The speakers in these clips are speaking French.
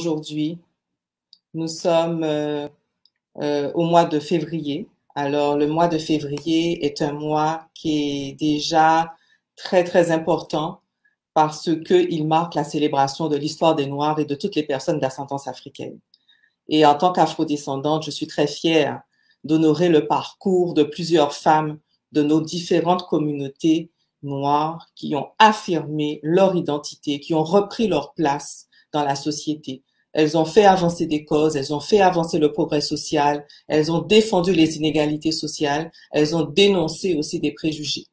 aujourd'hui. Nous sommes au mois de février. Alors, le mois de février est un mois qui est déjà très, très important parce qu'il marque la célébration de l'histoire des Noirs et de toutes les personnes d'ascendance africaine. Et en tant qu'afrodescendante, je suis très fière d'honorer le parcours de plusieurs femmes de nos différentes communautés noires qui ont affirmé leur identité, qui ont repris leur place dans la société. Elles ont fait avancer des causes, elles ont fait avancer le progrès social, elles ont défendu les inégalités sociales, elles ont dénoncé aussi des préjugés.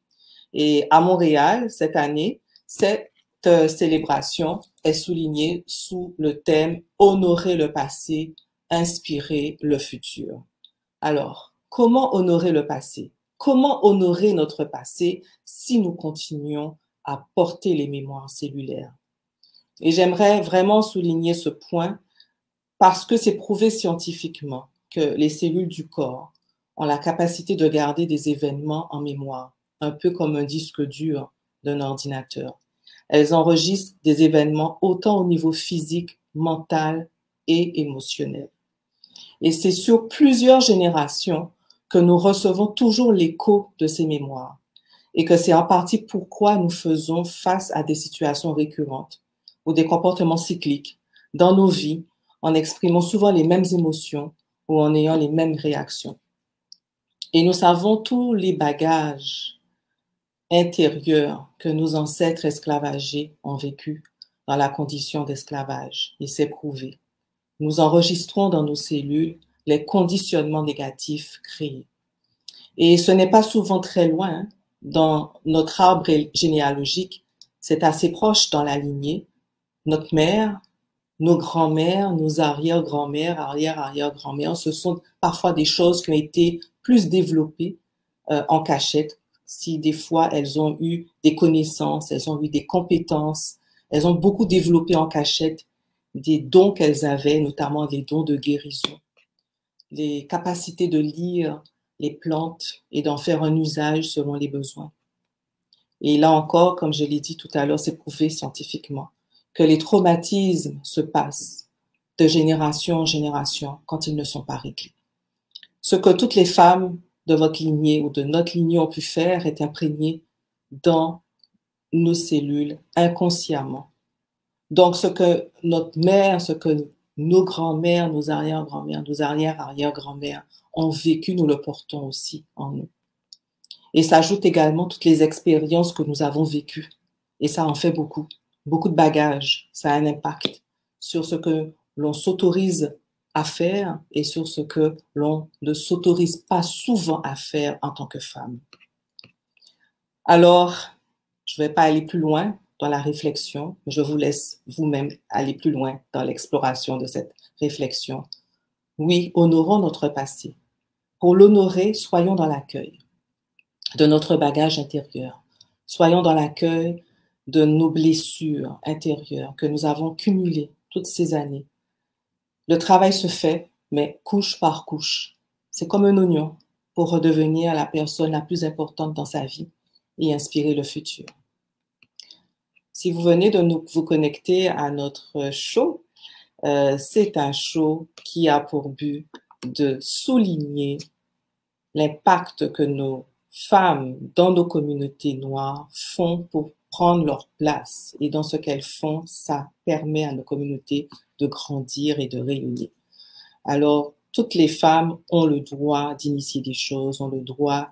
Et à Montréal, cette année, cette célébration est soulignée sous le thème « Honorer le passé, inspirer le futur ». Alors, comment honorer le passé? Comment honorer notre passé si nous continuons à porter les mémoires cellulaires? Et j'aimerais vraiment souligner ce point parce que c'est prouvé scientifiquement que les cellules du corps ont la capacité de garder des événements en mémoire, un peu comme un disque dur d'un ordinateur. Elles enregistrent des événements autant au niveau physique, mental et émotionnel. Et c'est sur plusieurs générations que nous recevons toujours l'écho de ces mémoires et que c'est en partie pourquoi nous faisons face à des situations récurrentes ou des comportements cycliques dans nos vies en exprimant souvent les mêmes émotions ou en ayant les mêmes réactions. Et nous savons tous les bagages intérieurs que nos ancêtres esclavagés ont vécu dans la condition d'esclavage, et c'est prouvé. Nous enregistrons dans nos cellules les conditionnements négatifs créés. Et ce n'est pas souvent très loin, hein. Dans notre arbre généalogique, c'est assez proche dans la lignée. Notre mère, nos grands-mères, nos arrière-grand-mères, arrière-arrière-grand-mères, ce sont parfois des choses qui ont été plus développées en cachette. Si des fois elles ont eu des connaissances, elles ont eu des compétences, elles ont beaucoup développé en cachette des dons qu'elles avaient, notamment des dons de guérison, les capacités de lire les plantes et d'en faire un usage selon les besoins. Et là encore, comme je l'ai dit tout à l'heure, c'est prouvé scientifiquement que les traumatismes se passent de génération en génération quand ils ne sont pas réglés. Ce que toutes les femmes de votre lignée ou de notre lignée ont pu faire est imprégné dans nos cellules inconsciemment. Donc, ce que notre mère, ce que nos grands-mères, nos arrière-grand-mères, nos arrière-arrière-grand-mères ont vécu, nous le portons aussi en nous. Et s'ajoutent également toutes les expériences que nous avons vécues. Et ça en fait beaucoup. Beaucoup de bagages. Ça a un impact sur ce que l'on s'autorise à faire et sur ce que l'on ne s'autorise pas souvent à faire en tant que femme. Alors, je ne vais pas aller plus loin dans la réflexion, je vous laisse vous-même aller plus loin dans l'exploration de cette réflexion. Oui, honorons notre passé. Pour l'honorer, soyons dans l'accueil de notre bagage intérieur. Soyons dans l'accueil de nos blessures intérieures que nous avons cumulées toutes ces années. Le travail se fait, mais couche par couche. C'est comme un oignon pour redevenir la personne la plus importante dans sa vie et inspirer le futur. Si vous venez de vous connecter à notre show, c'est un show qui a pour but de souligner l'impact que nos femmes dans nos communautés noires font pour prendre leur place. Et dans ce qu'elles font, ça permet à nos communautés de grandir et de rayonner. Alors, toutes les femmes ont le droit d'initier des choses, ont le droit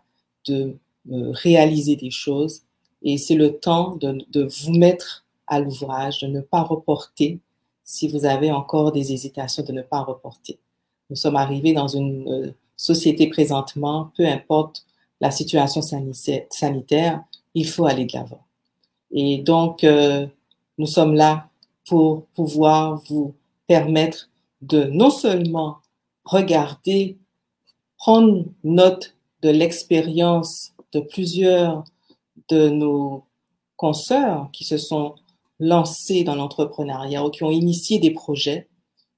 de réaliser des choses. Et c'est le temps de vous mettre à l'ouvrage, de ne pas reporter si vous avez encore des hésitations, de ne pas reporter. Nous sommes arrivés dans une société présentement, peu importe la situation sanitaire, il faut aller de l'avant. Et donc, nous sommes là pour pouvoir vous permettre de non seulement regarder, prendre note de l'expérience de plusieurs de nos consoeurs qui se sont lancés dans l'entrepreneuriat ou qui ont initié des projets.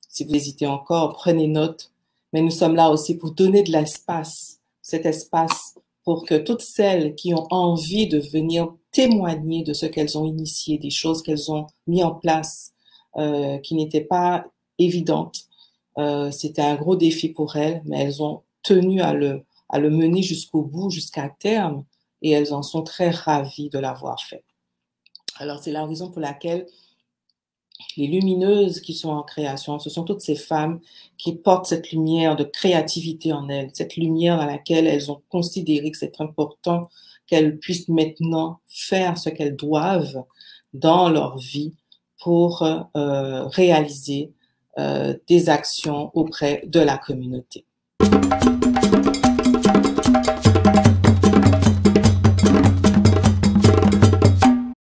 Si vous hésitez encore, prenez note. Mais nous sommes là aussi pour donner de l'espace, cet espace pour que toutes celles qui ont envie de venir témoigner de ce qu'elles ont initié, des choses qu'elles ont mis en place, qui n'étaient pas évidente. C'était un gros défi pour elles, mais elles ont tenu à le mener jusqu'au bout, jusqu'à terme, et elles en sont très ravies de l'avoir fait. Alors, c'est la raison pour laquelle les lumineuses qui sont en création, ce sont toutes ces femmes qui portent cette lumière de créativité en elles, cette lumière dans laquelle elles ont considéré que c'est important qu'elles puissent maintenant faire ce qu'elles doivent dans leur vie pour réaliser des actions auprès de la communauté.